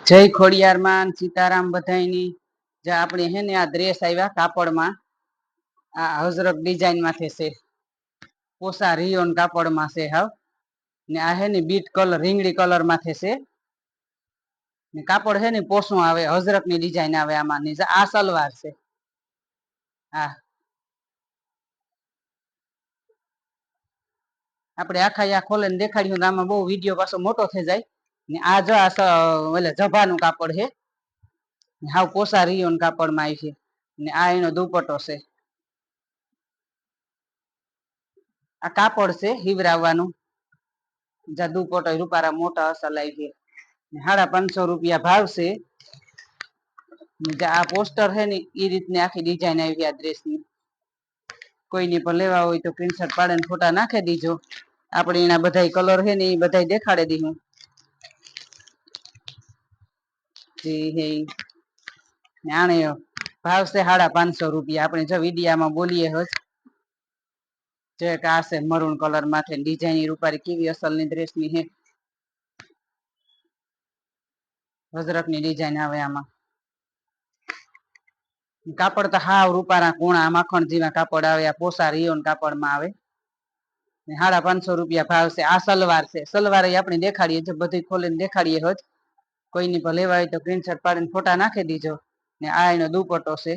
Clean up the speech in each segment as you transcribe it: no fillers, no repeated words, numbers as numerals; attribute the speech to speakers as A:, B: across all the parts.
A: જય ખોડિયાર માં સીતારામ બધાઈની જે આપણે હે ને આ ડ્રેસ આવ્યા કાપડમાં આ હજરક ડિઝાઇન માંથી છે પોસા રિયોન કાપડમાં છે હાવ ને આ હે ને બીટ કલર રીંગડી કલર માંથી છે ને કાપડ હે ને પોસું આવે હજરક ની ડિઝાઇન આવે આમાં ની આ સલવાર છે હા આપણે આખા ખોલે ને દેખાડ્યું આમાં બહુ વિડીયો પાછો મોટો થઈ જાય ને આ જો આ એટલે જભાનું કાપડ છે હાવ પોસા રિયોન કાપડમાં આવી છે ને આ એનો દુપટ્ટો છે આ કાપડ છે હિવરાવવાનું જા દુપટ્ટો રૂપારા મોટા અસર લાવી છે 550 રૂપિયા ભાવ છે આ પોસ્ટર છે ને એ રીતની આખી ડિઝાઇન આવી આ ડ્રેસ ની કોઈની પણ લેવા હોય તો સ્ક્રીનશોટ પાડીને ફોટા નાખી દીજો આપણે એના બધા કલર છે ને એ બધા દેખાડી દીધું આને ભાવ છે 550 રૂપિયા આપણે જો વિડીયામાં બોલીએ હજ જે આ છે મરૂન કલર માંથી ડિઝાઇન રૂપારી કેવી અસલની ડ્રેસ ની છે હજરક ની ડિઝાઇન આવે આમાં કાપડ તો હાવ રૂપારા કોણા માખણ જેવા કાપડ આવે આ પોસા રિયોન કાપડમાં આવે 550 રૂપિયા ભાવ છે આ સલવાર છે સલવાર આપણે દેખાડીએ બધી ખોલીને દેખાડીએ હજ કોઈની પણ લેવા હોય તો સ્ક્રીનશોટ પાડીને ફોટા નાખી દીજો ને આ એનો દુપટ્ટો છે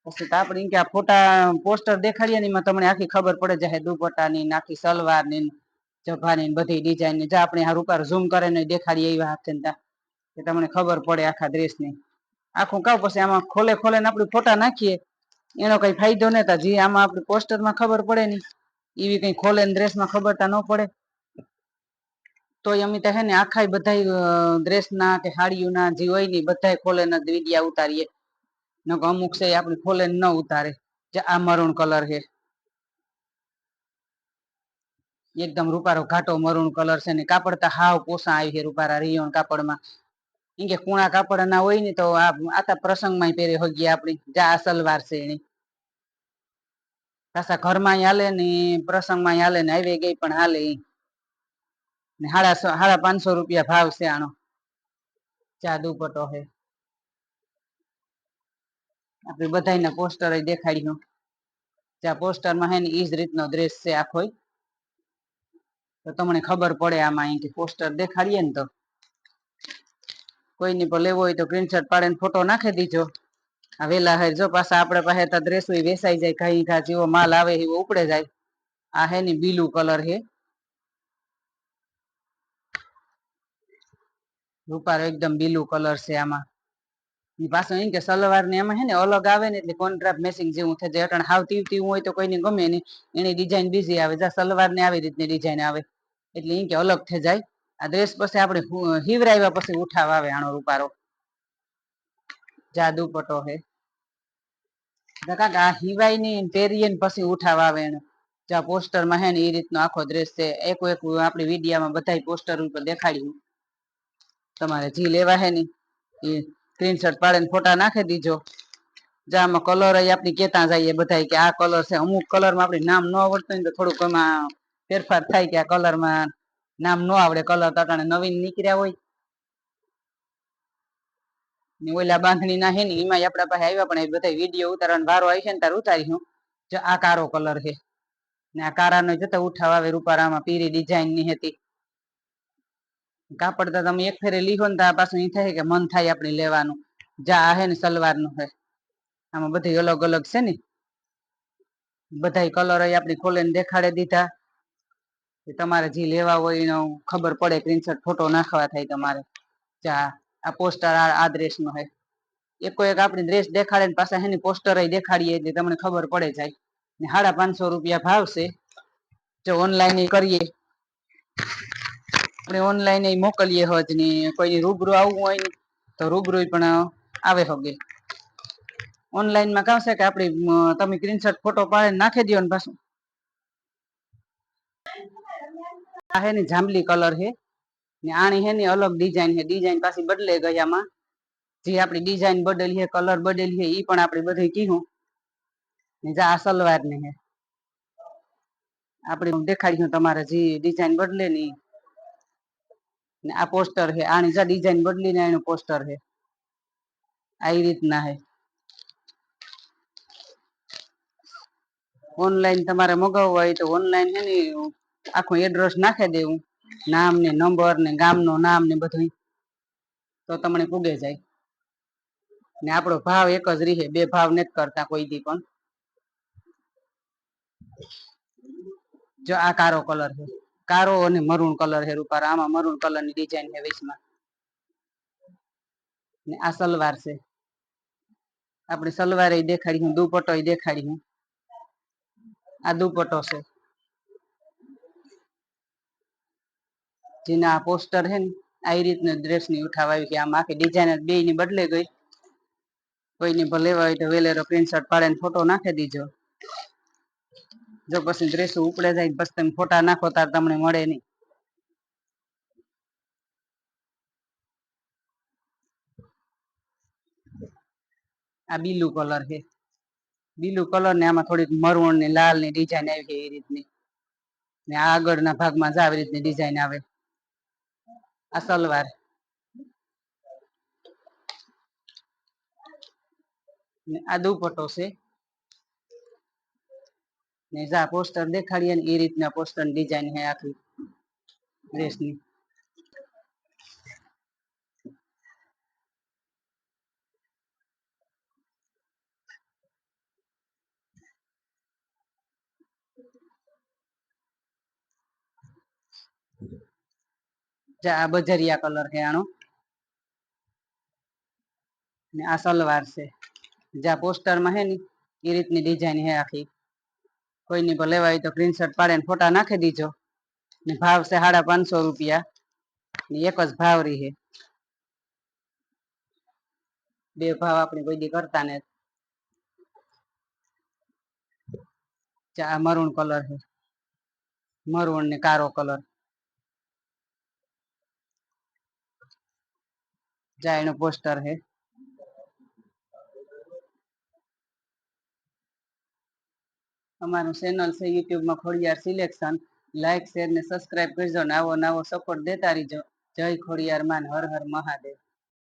A: પછી આપણે કે આ ફોટા પોસ્ટર દેખાડીએ ને એમાં તમને આખી ખબર પડે જાય દુપટ્ટાની આખી સલવારની જભાની બધી ડિઝાઇન ની આપણે આ રૂપાર ઝૂમ કરીને દેખાડીએ એવા હાથે કે તમને ખબર પડે આખા ડ્રેસની આખું કાવ પછી આમાં ખોલે ને આપણે ફોટા નાખીએ એનો કઈ ફાયદો નતા જે આમાં આપણે પોસ્ટરમાં ખબર પડે ને એવી કઈ ખોલે ડ્રેસમાં ખબરતા ન પડે તો અમે તો હે ને આખા બધા ડ્રેસ ના કે સાડીઓના જે હોય ને બધા ખોલે વિડીયા ઉતારીએ અમુક છે આપણે ખોલે ન ઉતારે જે આ મરૂન કલર છે એકદમ રૂપારો ઘાટો મરૂન કલર છે ને કાપડ તો હાવ પોસા આવી છે રૂપારા રિયોન કાપડમાં કે કુણા કાપડ ના હોય ને તો આતા પ્રસંગમાં પહેરે હોગી આપડી જા સલવાર છે એની પાછા ઘરમાં હાલે ને પ્રસંગમાં હાલે ને આવી ગઈ પણ હાલે ને 550 રૂપિયા ભાવ છે આનો ચા દુપટ્ટો છે આપણે બધાના પોસ્ટર દેખાડ્યું જ્યાં પોસ્ટરમાં હે ને ઈ જ રીતનો ડ્રેસ છે આખો તો તમને ખબર પડે આમાં અહીંથી પોસ્ટર દેખાડીએ ને તો કોઈની પણ લેવો હોય તો સ્ક્રીનશોટ પાડીને ફોટો નાખી દીજો આ વેલા હર જો પાછા આપડે પાસે ડ્રેસ વેસાઈ જાય કઈ ઘા જેવો માલ આવે એવો ઉપડે જાય આ હે ને બીલુ કલર છે રૂપારો એકદમ બીલુ કલર છે આમાં પાછો એમ કે સલવાર ને એમાં હે ને અલગ આવે ને એટલે કોન્ટ્રાસ્ટ મેચિંગ જેવું થઈ જાય હાવ તીવું હોય તો કોઈને ગમે નહીં એની ડિઝાઇન બીજી આવે સલવાર ને આવી રીતની ડિઝાઇન આવે એટલે એમ કે અલગ થઈ જાય આ ડ્રેસ પછી આપણે હિવરાવ્યા પછી ઉઠાવ આવે આનો રૂપારો જા દુપટ્ટો હે આ હિવાય ની પહેરીએ ને પછી ઉઠાવ આવે એને જ્યાં પોસ્ટરમાં હે ને એ રીતનો આખો ડ્રેસ છે એક આપણી વિડીયામાં બધા પોસ્ટર ઉપર દેખાડ્યું તમારે જી લેવા હે ને એ સ્ક્રીનશોટ પાડીને ફોટા નાખી દીજો જામાં કલર આપણી કેતા જઈએ બધા કે આ કલર છે અમુક કલરમાં આપણે નામ ન આવડતું હોય તો થોડુંક એમાં ફેરફાર થાય કે આ કલરમાં નામ ન આવડે કલર તટાણે નવીન નીકળ્યા હોય ઓલા બાંધણી ના હે ને એમાં આપડા પાસે આવ્યા પણ બધા વિડીયો ઉતારવાનો વારો આવી છે ને તાર ઉતારીશું જો આ કારો કલર છે ને આ કારાનો જતા ઉઠાવ આવે રૂપારામાં પીરી ડિઝાઇન ની હતી કાપડ તો તમે એક ફેરે લીધો ને તો પાછું એ થાય કે મન થાય આપણે લેવાનું જા આ હે ને સલવાર નું છે આમાં બધી અલગ અલગ છે ને બધા કલર આપણે ખોલીને દેખાડી દીધા તમારે જે લેવા હોય એનો ખબર પડે સ્ક્રીનશોટ ફોટો નાખવા થાય તમારે ચા આ પોસ્ટર આ ડ્રેસ નો હે એકો એક આપણી ડ્રેસ દેખાડે ને પાછા એની પોસ્ટર દેખાડીએ એટલે તમને ખબર પડે જાય ને 550 રૂપિયા ભાવ છે જો ઓનલાઈન કરીએ આપણે ઓનલાઈન મોકલીએ હજ ને કોઈ રૂબરૂ આવવું હોય તો રૂબરૂ પણ આવે હોગે ઓનલાઈનમાં કશે કે આપડી તમે સ્ક્રીનશોટ ફોટો પાડીને નાખી દો ને પાછું આ હે ને જાંબલી કલર હે ને આની હે ને અલગ ડિઝાઇન છે ડિઝાઇન પાછી બદલે ગયામાં જે આપણી ડિઝાઇન બદલી છે કલર બદલી છે એ પણ આપણે બધું કીધું જા આ સલવાર ને હે આપણે દેખાડ્યું તમારે જે ડિઝાઇન બદલે ને ને આ પોસ્ટર છે, આની જા ડિઝાઇન બદલીને એનું પોસ્ટર છે, આવી રીતના છે. ઓનલાઈન તમારે મગાવવું હોય તો ઓનલાઈન છે ને આખું એડ્રેસ નાખી દેવું, નામ ને નંબર ને ગામનું નામ ને બધું, તો તમને પૂગે જાય. ને આપણો ભાવ એક જ રહે, બે ભાવ નથી કરતા કોઈ દી પણ. જો આ કારો કલર છે, કારો અને મરૂન કલર છે રૂપાર, આમાં મરૂન કલર ની ડિઝાઇન છે વેચમાં. ને આ સલવાર છે, આપણે સલવાર એ દેખાડી હું, દુપટ્ટો એ દેખાડી હું. આ દુપટ્ટો છે, જેના પોસ્ટર છે ને આવી રીતના ડ્રેસ ની ઉઠાવ આવી કે આમ આખી ડિઝાઇન બે ની બદલે ગઈ. કોઈની પર લેવા હોય તો વેલેરો સ્ક્રીનશોટ પાડીને ફોટો નાખી દીજો. જો પછી ડ્રેસ ઉપડે જાય પછી તમે ફોટા નાખો તાર તમને મળે નહીં. આ બીલુ કલર છે, બીલુ કલર ને આમાં થોડીક મરૂન ને લાલ ની ડિઝાઇન આવી છે એ રીતની. ને આગળના ભાગમાં જ આવી રીતની ડિઝાઇન આવે. આ સલવાર, આ દુપટ્ટો છે. ને જા પોસ્ટર દેખાડીએ ને એ રીતના પોસ્ટર ડિઝાઇન છે આખી ડ્રેસની. આ બજરિયા કલર છે આનો, ને આ સલવાર છે. જ્યાં પોસ્ટરમાં હે ને એ રીતની ડિઝાઇન હે આખી. કોઈની પર લેવા હોય તો સ્ક્રીનશોટ પાડીને ફોટા નાખી દીજો. ને ભાવ છે 550 રૂપિયા, ને એક જ ભાવ રહે, બે ભાવ આપણે કોઈ દી કરતા ને. આ મરૂન કલર છે, મરૂન ને કારો કલર. જા એનું પોસ્ટર છે. અમારું ચેનલ છે યુટ્યુબમાં ખોડિયાર સિલેક્શન. લાઈક શેર ને સબસ્ક્રાઈબ કરજો ને આવો નવો સપોર્ટ દેતા રહીજો. જય ખોડિયાર માન, હર હર મહાદેવ.